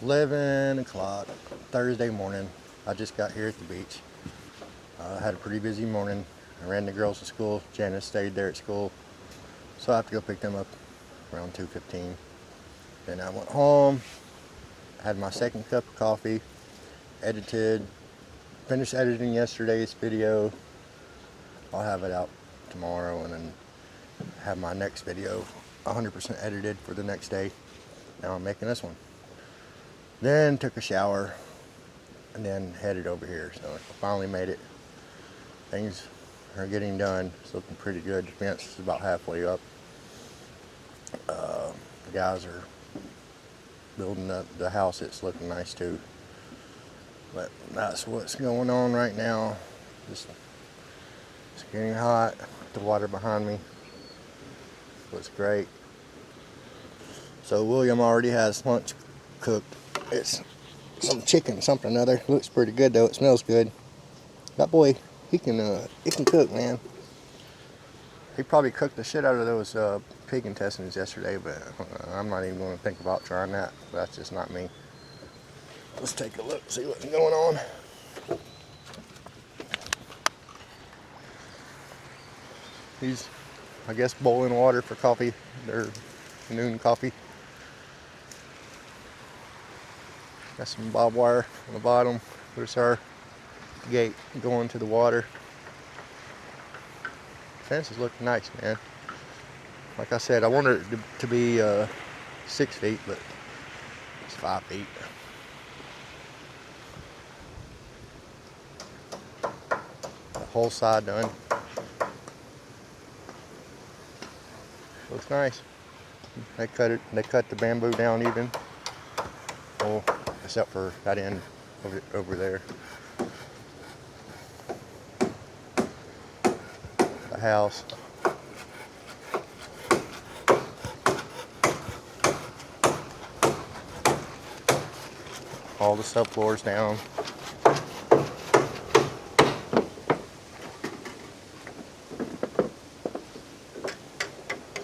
11 o'clock Thursday morning. I just got here at the beach. I had a pretty busy morning. I ran the girls to school. Janice stayed there at school, so I have to go pick them up around 2:15. Then I went home, had my second cup of coffee, finished editing yesterday's video. I'll have it out tomorrow and then have my next video 100% edited for the next day. Now I'm making this one. Then took a shower and then headed over here. So I finally made it. Things are getting done. It's looking pretty good. The fence is about halfway up. The guys are building up the house. It's looking nice too. But that's what's going on right now. It's getting hot. The water behind me looks great. So William already has lunch cooked. It's some chicken, something or other. Looks pretty good though. It smells good. That boy, he can cook, man. He probably cooked the shit out of those pig intestines yesterday, but I'm not even going to think about trying that. That's just not me. Let's take a look, see what's going on. He's, I guess, boiling water for coffee, their noon coffee. Got some barbed wire on the bottom. There's our gate going to the water. Fence is looking nice, man. Like I said, I wanted it to be 6 feet, but it's 5 feet. The whole side done. Looks nice. They cut the bamboo down even. Well, except for that end over there. The house. All the subfloors down.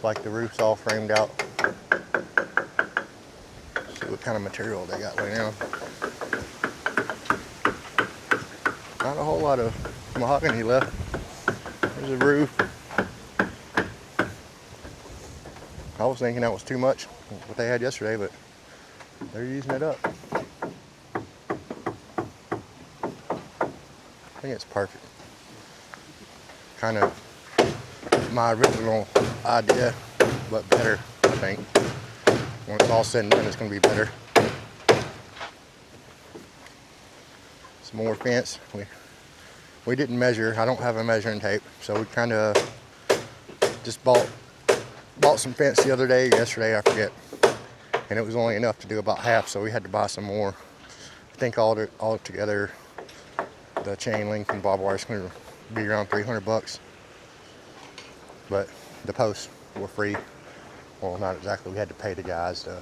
Like the roof's all framed out. See what kind of material they got laying down. Not a whole lot of mahogany left. There's a roof. I was thinking that was too much, what they had yesterday, but they're using it up. I think it's perfect. Kind of my original idea, but better, I think. When it's all said and done, it's going to be better. Some more fence. We didn't measure. I don't have a measuring tape, so we kind of just bought some fence the other day. Yesterday, I forget, and it was only enough to do about half, so we had to buy some more. I think all together, the chain link and barbed wire is going to be around $300. But the posts were free. Well, not exactly. We had to pay the guys to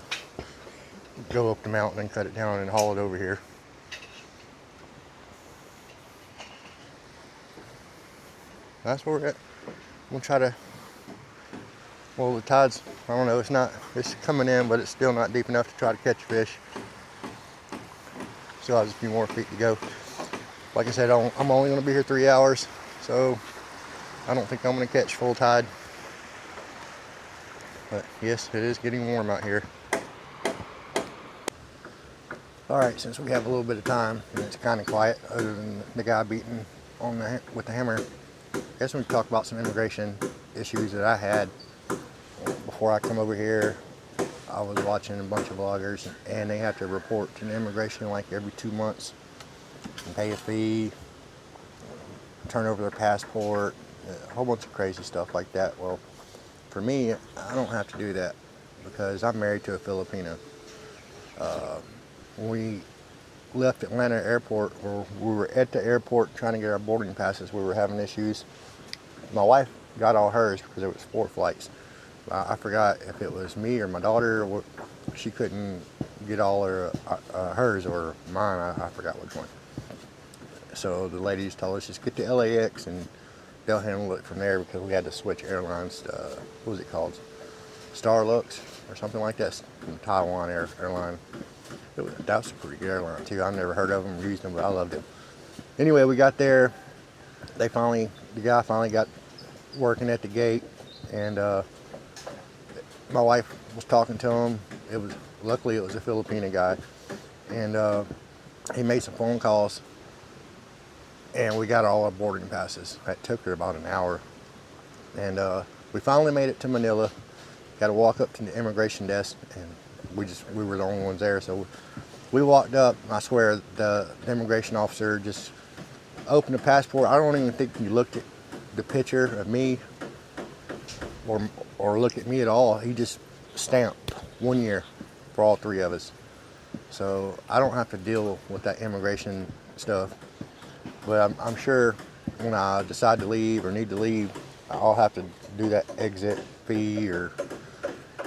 go up the mountain and cut it down and haul it over here. That's where we're at. We'll try to, well, the tide's, I don't know, it's coming in, but it's still not deep enough to try to catch fish. Still has a few more feet to go. Like I said, I'm only going to be here 3 hours, so I don't think I'm going to catch full tide. But yes, it is getting warm out here. Alright, since we have a little bit of time and it's kind of quiet, other than the guy beating on with the hammer, I guess we can talk about some immigration issues that I had. Before I come over here, I was watching a bunch of vloggers, and they have to report to immigration like every 2 months and pay a fee, turn over their passport, a whole bunch of crazy stuff like that. Well, for me, I don't have to do that because I'm married to a Filipino. When we left Atlanta airport, or we were at the airport trying to get our boarding passes, we were having issues. My wife got all hers because it was 4 flights. I forgot if it was me or my daughter. She couldn't get all hers or mine. I forgot which one. So the ladies told us just get to LAX and they'll handle it from there, because we had to switch airlines to, what was it called? Starlux or something like that, from Taiwan airline. That was a pretty good airline too. I've never heard of them or used them, but I loved it. Anyway, we got there. The guy finally got working at the gate, and my wife was talking to him. Luckily it was a Filipino guy, and he made some phone calls, and we got all our boarding passes. That took her about an hour, and we finally made it to Manila. Got to walk up to the immigration desk, and we were the only ones there. So we walked up. I swear the immigration officer just opened the passport. I don't even think he looked at the picture of me or looked at me at all. He just stamped 1 year for all three of us. So I don't have to deal with that immigration stuff. But I'm sure when I decide to leave or need to leave, I'll have to do that exit fee, or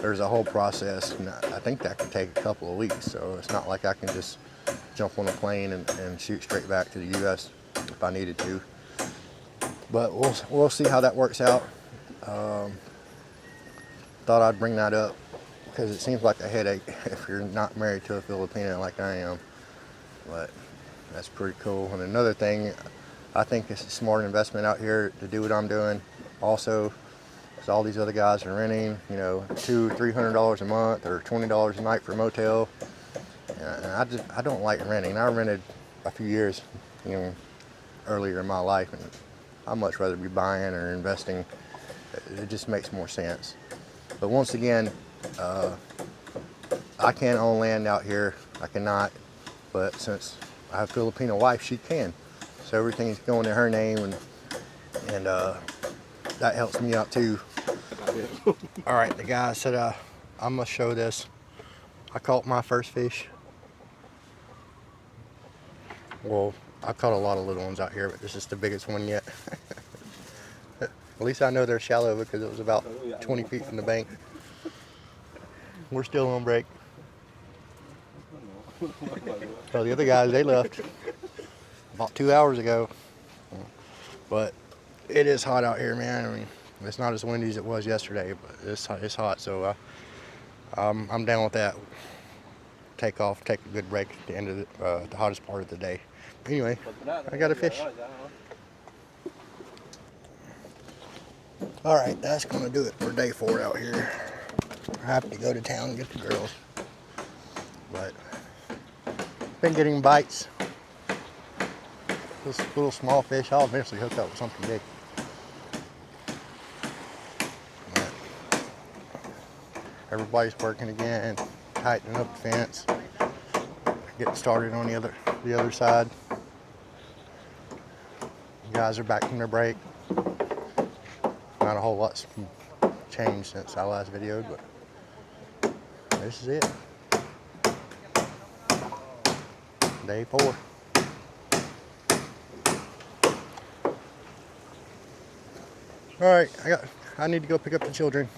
there's a whole process. And I think that could take a couple of weeks. So it's not like I can just jump on a plane and shoot straight back to the U.S. if I needed to. But we'll see how that works out. Thought I'd bring that up because it seems like a headache if you're not married to a Filipino like I am. But that's pretty cool. And another thing, I think it's a smart investment out here to do what I'm doing. Also, because all these other guys are renting, $200-300 a month or $20 a night for a motel. And I don't like renting. I rented a few years, earlier in my life, and I'd much rather be buying or investing. It just makes more sense. But once again, I can't own land out here. I cannot. But since I have a Filipino wife, she can. So everything's going in her name, and that helps me out too. All right, the guy said I'm gonna show this. I caught my first fish. Well, I caught a lot of little ones out here, but this is the biggest one yet. At least I know they're shallow because it was about 20 feet from the bank. We're still on break. So the other guys, they left about 2 hours ago. But it is hot out here, man. I mean, it's not as windy as it was yesterday, but it's hot. So I'm down with that. Take a good break at the end of the hottest part of the day. Anyway, I got a fish. All right, that's gonna do it for day 4 out here. I have to go to town and get the girls, but been getting bites. This little small fish, I'll eventually hook up with something big. But everybody's working again, tightening up the fence, getting started on the other side. You guys are back from their break. Not a whole lot's changed since our last video, but this is it. Day 4. All right, I need to go pick up the children.